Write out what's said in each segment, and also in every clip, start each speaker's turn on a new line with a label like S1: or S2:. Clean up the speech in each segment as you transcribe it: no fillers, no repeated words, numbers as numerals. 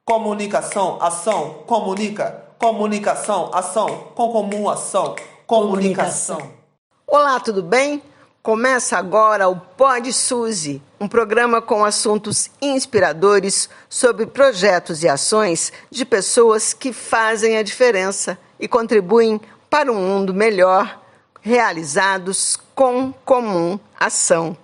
S1: Comunicação, ação, comunica. Comunicação, ação, com comum ação. Comunicação.
S2: Olá, tudo bem? Começa agora o Pod Suzy, um programa com assuntos inspiradores sobre projetos e ações de pessoas que fazem a diferença e contribuem para um mundo melhor, realizados com comum ação.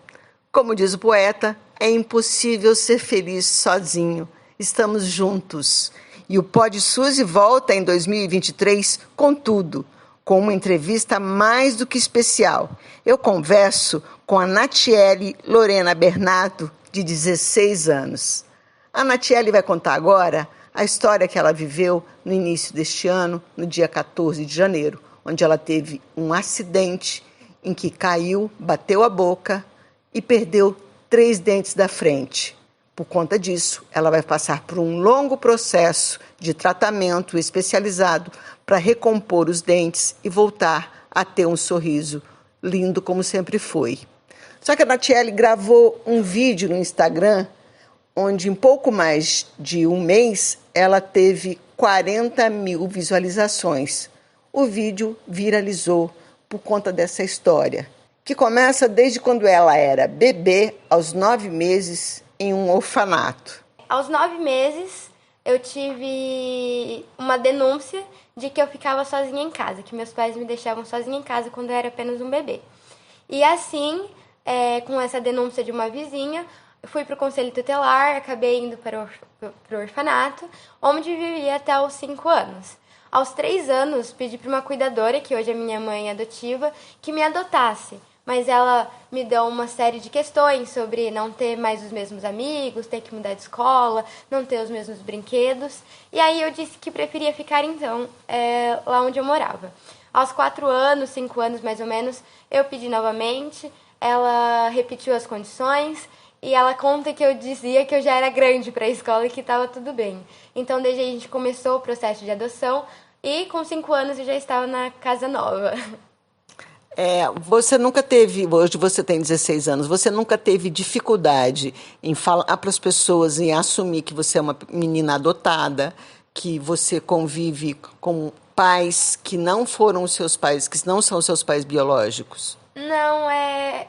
S2: Como diz o poeta, é impossível ser feliz sozinho. Estamos juntos. E o Pod Suzy volta em 2023 com tudo, com uma entrevista mais do que especial. Eu converso com a Natiele Lorena Bernardo, de 16 anos. A Natiele vai contar agora a história que ela viveu no início deste ano, no dia 14 de janeiro, onde ela teve um acidente em que caiu, bateu a boca e perdeu 3 dentes da frente. Por conta disso, ela vai passar por um longo processo de tratamento especializado para recompor os dentes e voltar a ter um sorriso lindo como sempre foi. Só que a Natiele gravou um vídeo no Instagram, onde em pouco mais de um mês ela teve 40 mil visualizações. O vídeo viralizou por conta dessa história, que começa desde quando ela era bebê, aos 9 meses, em um orfanato.
S3: Aos 9 meses, eu tive uma denúncia de que eu ficava sozinha em casa, que meus pais me deixavam sozinha em casa quando eu era apenas um bebê. E assim, com essa denúncia de uma vizinha, eu fui para o conselho tutelar, acabei indo para o orfanato, onde vivi até os 5 anos. Aos 3 anos, pedi para uma cuidadora, que hoje é minha mãe adotiva, que me adotasse. Mas ela me deu uma série de questões sobre não ter mais os mesmos amigos, ter que mudar de escola, não ter os mesmos brinquedos. E aí eu disse que preferia ficar, então, lá onde eu morava. Aos 4 anos, 5 anos mais ou menos, eu pedi novamente, ela repetiu as condições e ela conta que eu dizia que eu já era grande para a escola e que estava tudo bem. Então, desde aí a gente começou o processo de adoção e com 5 anos eu já estava na casa nova.
S2: Você nunca teve, hoje você tem 16 anos, você nunca teve dificuldade em falar para as pessoas, em assumir que você é uma menina adotada, que você convive com pais que não foram os seus pais, que não são os seus pais biológicos?
S3: Não,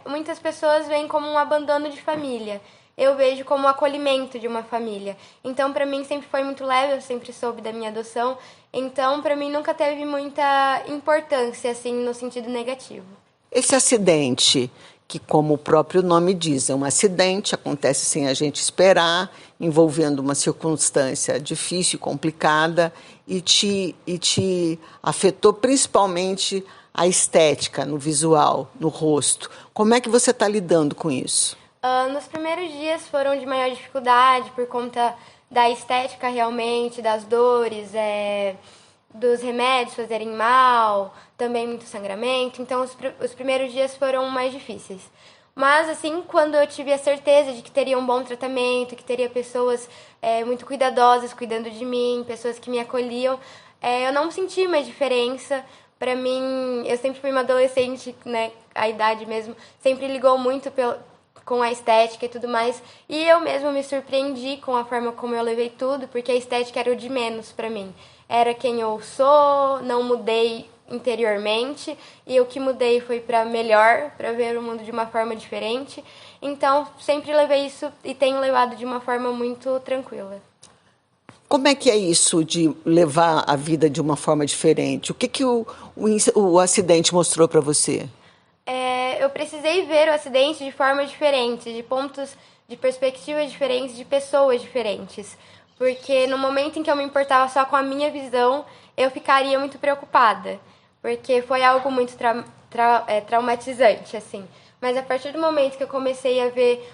S3: muitas pessoas veem como um abandono de família. Eu vejo como um acolhimento de uma família. Então, para mim, sempre foi muito leve, eu sempre soube da minha adoção. Então, para mim, nunca teve muita importância, assim, no sentido negativo.
S2: Esse acidente, que como o próprio nome diz, é um acidente, acontece sem a gente esperar, envolvendo uma circunstância difícil e complicada, e te afetou principalmente a estética, no visual, no rosto. Como é que você está lidando com isso?
S3: Nos primeiros dias foram de maior dificuldade por conta da estética realmente, das dores, dos remédios fazerem mal, também muito sangramento. Então, os primeiros dias foram mais difíceis. Mas, assim, quando eu tive a certeza de que teria um bom tratamento, que teria pessoas muito cuidadosas cuidando de mim, pessoas que me acolhiam, eu não senti mais diferença. Para mim, eu sempre fui uma adolescente, né, a idade mesmo, sempre ligou muito com a estética e tudo mais. E eu mesma me surpreendi com a forma como eu levei tudo, porque a estética era o de menos pra mim. Era quem eu sou, não mudei interiormente, e o que mudei foi pra melhor, pra ver o mundo de uma forma diferente. Então, sempre levei isso e tenho levado de uma forma muito tranquila.
S2: Como é que é isso de levar a vida de uma forma diferente? O que o acidente mostrou pra você?
S3: Eu precisei ver o acidente de formas diferentes, de pontos de perspectivas diferentes, de pessoas diferentes. Porque no momento em que eu me importava só com a minha visão, eu ficaria muito preocupada. Porque foi algo muito traumatizante, assim. Mas a partir do momento que eu comecei a ver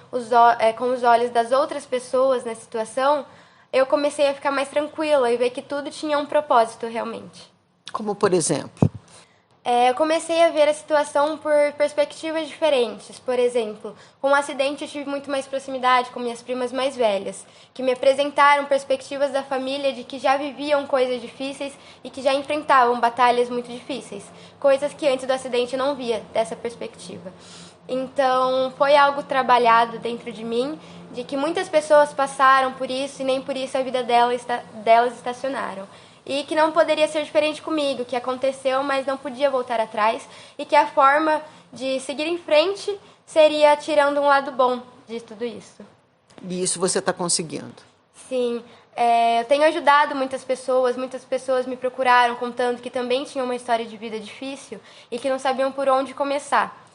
S3: com os olhos das outras pessoas na situação, eu comecei a ficar mais tranquila e ver que tudo tinha um propósito realmente.
S2: Como por exemplo?
S3: Eu comecei a ver a situação por perspectivas diferentes. Por exemplo, com o acidente eu tive muito mais proximidade com minhas primas mais velhas, que me apresentaram perspectivas da família de que já viviam coisas difíceis e que já enfrentavam batalhas muito difíceis, coisas que antes do acidente eu não via dessa perspectiva. Então, foi algo trabalhado dentro de mim, de que muitas pessoas passaram por isso e nem por isso a vida delas estacionaram. E que não poderia ser diferente comigo, que aconteceu, mas não podia voltar atrás, e que a forma de seguir em frente seria tirando um lado bom de tudo isso.
S2: E isso você está conseguindo?
S3: Sim, eu tenho ajudado muitas pessoas me procuraram contando que também tinham uma história de vida difícil e que não sabiam por onde começar.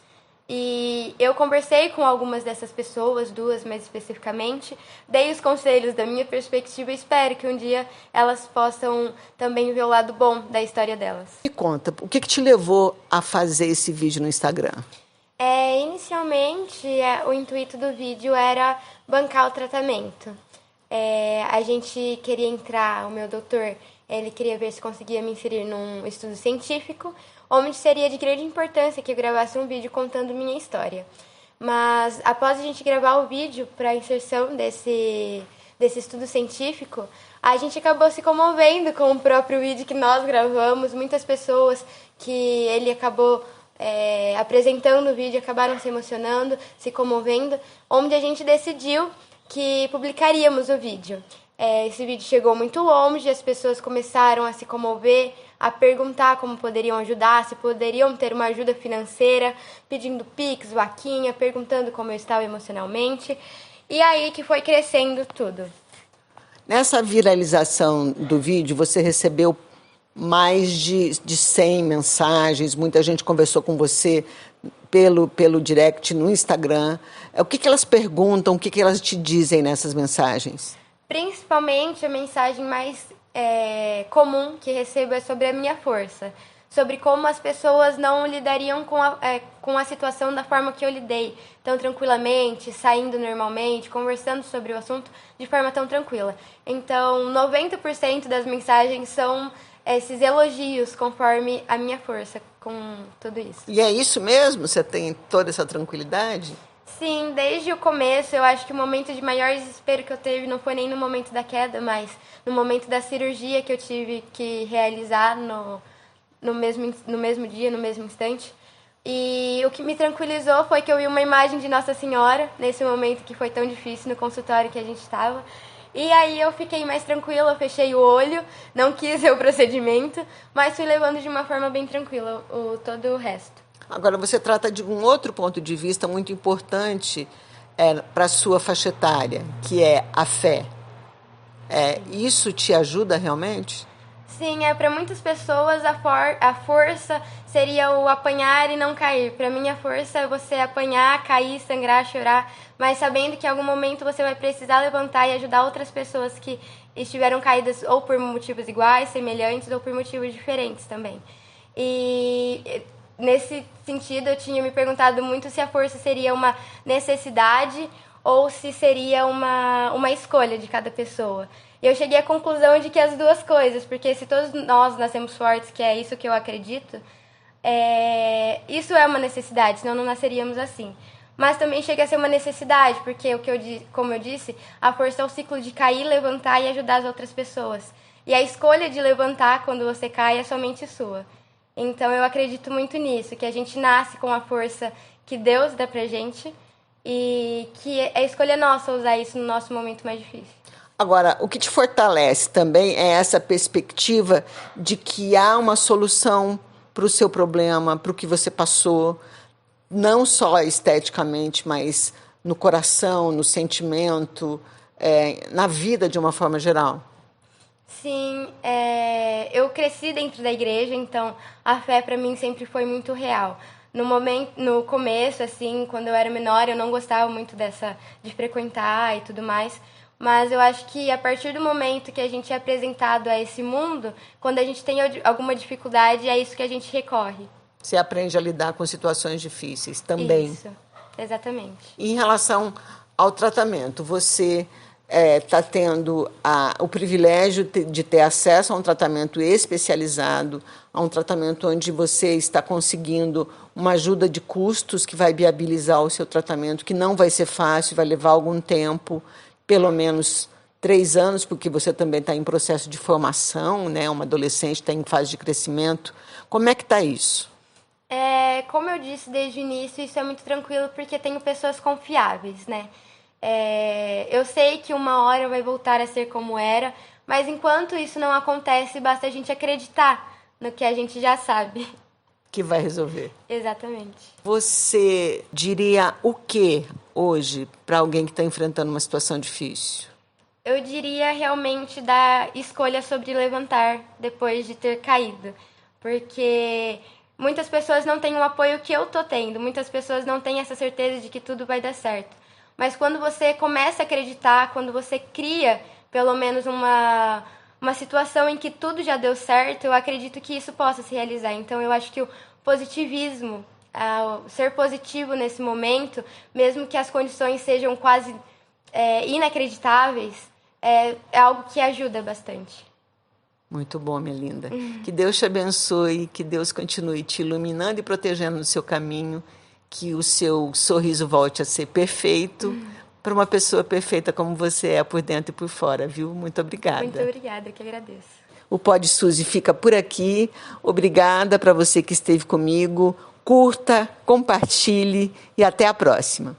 S3: E eu conversei com algumas dessas pessoas, 2 mais especificamente, dei os conselhos da minha perspectiva e espero que um dia elas possam também ver o lado bom da história delas.
S2: Me conta, o que te levou a fazer esse vídeo no Instagram?
S3: Inicialmente, o intuito do vídeo era bancar o tratamento. A gente queria entrar, o meu doutor, ele queria ver se conseguia me inserir num estudo científico, onde seria de grande importância que eu gravasse um vídeo contando minha história. Mas após a gente gravar o vídeo para a inserção desse estudo científico, a gente acabou se comovendo com o próprio vídeo que nós gravamos. Muitas pessoas que ele acabou apresentando o vídeo acabaram se emocionando, se comovendo, onde a gente decidiu que publicaríamos o vídeo. Esse vídeo chegou muito longe, as pessoas começaram a se comover, a perguntar como poderiam ajudar, se poderiam ter uma ajuda financeira, pedindo pix, vaquinha, perguntando como eu estava emocionalmente. E aí que foi crescendo tudo.
S2: Nessa viralização do vídeo, você recebeu mais de 100 mensagens, muita gente conversou com você pelo direct no Instagram. O que elas perguntam, o que elas te dizem nessas mensagens?
S3: Principalmente a mensagem mais comum que recebo é sobre a minha força, sobre como as pessoas não lidariam com a situação da forma que eu lidei, tão tranquilamente, saindo normalmente, conversando sobre o assunto de forma tão tranquila. Então, 90% das mensagens são esses elogios conforme a minha força com tudo isso.
S2: E é isso mesmo? Você tem toda essa tranquilidade?
S3: Sim, desde o começo, eu acho que o momento de maior desespero que eu teve não foi nem no momento da queda, mas no momento da cirurgia que eu tive que realizar no mesmo dia, no mesmo instante. E o que me tranquilizou foi que eu vi uma imagem de Nossa Senhora, nesse momento que foi tão difícil no consultório que a gente estava. E aí eu fiquei mais tranquila, eu fechei o olho, não quis ver o procedimento, mas fui levando de uma forma bem tranquila todo o resto.
S2: Agora, você trata de um outro ponto de vista muito importante para a sua faixa etária, que é a fé. Isso te ajuda realmente?
S3: Sim, para muitas pessoas a força seria o apanhar e não cair. Para mim, a força é você apanhar, cair, sangrar, chorar, mas sabendo que em algum momento você vai precisar levantar e ajudar outras pessoas que estiveram caídas ou por motivos iguais, semelhantes, ou por motivos diferentes também. E nesse sentido, eu tinha me perguntado muito se a força seria uma necessidade ou se seria uma escolha de cada pessoa. E eu cheguei à conclusão de que as duas coisas, porque se todos nós nascemos fortes, que é isso que eu acredito, isso é uma necessidade, senão não nasceríamos assim. Mas também chega a ser uma necessidade, porque, como eu disse, a força é o ciclo de cair, levantar e ajudar as outras pessoas. E a escolha de levantar quando você cai é somente sua. Então eu acredito muito nisso, que a gente nasce com a força que Deus dá pra gente e que é escolha nossa usar isso no nosso momento mais difícil.
S2: Agora, o que te fortalece também é essa perspectiva de que há uma solução para o seu problema, para o que você passou, não só esteticamente, mas no coração, no sentimento, na vida de uma forma geral.
S3: Sim, eu cresci dentro da igreja, então a fé para mim sempre foi muito real. No começo, assim, quando eu era menor, eu não gostava muito de frequentar e tudo mais. Mas eu acho que a partir do momento que a gente é apresentado a esse mundo, quando a gente tem alguma dificuldade, é isso que a gente recorre.
S2: Você aprende a lidar com situações difíceis também.
S3: Isso, exatamente.
S2: Em relação ao tratamento, você está tendo o privilégio de ter acesso a um tratamento especializado, a um tratamento onde você está conseguindo uma ajuda de custos que vai viabilizar o seu tratamento, que não vai ser fácil, vai levar algum tempo, pelo menos 3 anos, porque você também está em processo de formação, né? Uma adolescente está em fase de crescimento. Como é que está isso?
S3: Como eu disse desde o início, isso é muito tranquilo porque tenho pessoas confiáveis, né? Eu sei que uma hora vai voltar a ser como era, mas enquanto isso não acontece, basta a gente acreditar no que a gente já sabe.
S2: Que vai resolver.
S3: Exatamente.
S2: Você diria o que hoje para alguém que está enfrentando uma situação difícil?
S3: Eu diria realmente da escolha sobre levantar depois de ter caído, porque muitas pessoas não têm o apoio que eu tô tendo, muitas pessoas não têm essa certeza de que tudo vai dar certo. Mas quando você começa a acreditar, quando você cria pelo menos uma situação em que tudo já deu certo, eu acredito que isso possa se realizar. Então eu acho que o positivismo, ser positivo nesse momento, mesmo que as condições sejam quase inacreditáveis, é algo que ajuda bastante.
S2: Muito bom, minha linda. Que Deus te abençoe, que Deus continue te iluminando e protegendo no seu caminho, que o seu sorriso volte a ser perfeito, para uma pessoa perfeita como você é por dentro e por fora, viu? Muito obrigada.
S3: Muito obrigada, eu que agradeço.
S2: O Pod Suzy fica por aqui. Obrigada para você que esteve comigo. Curta, compartilhe e até a próxima.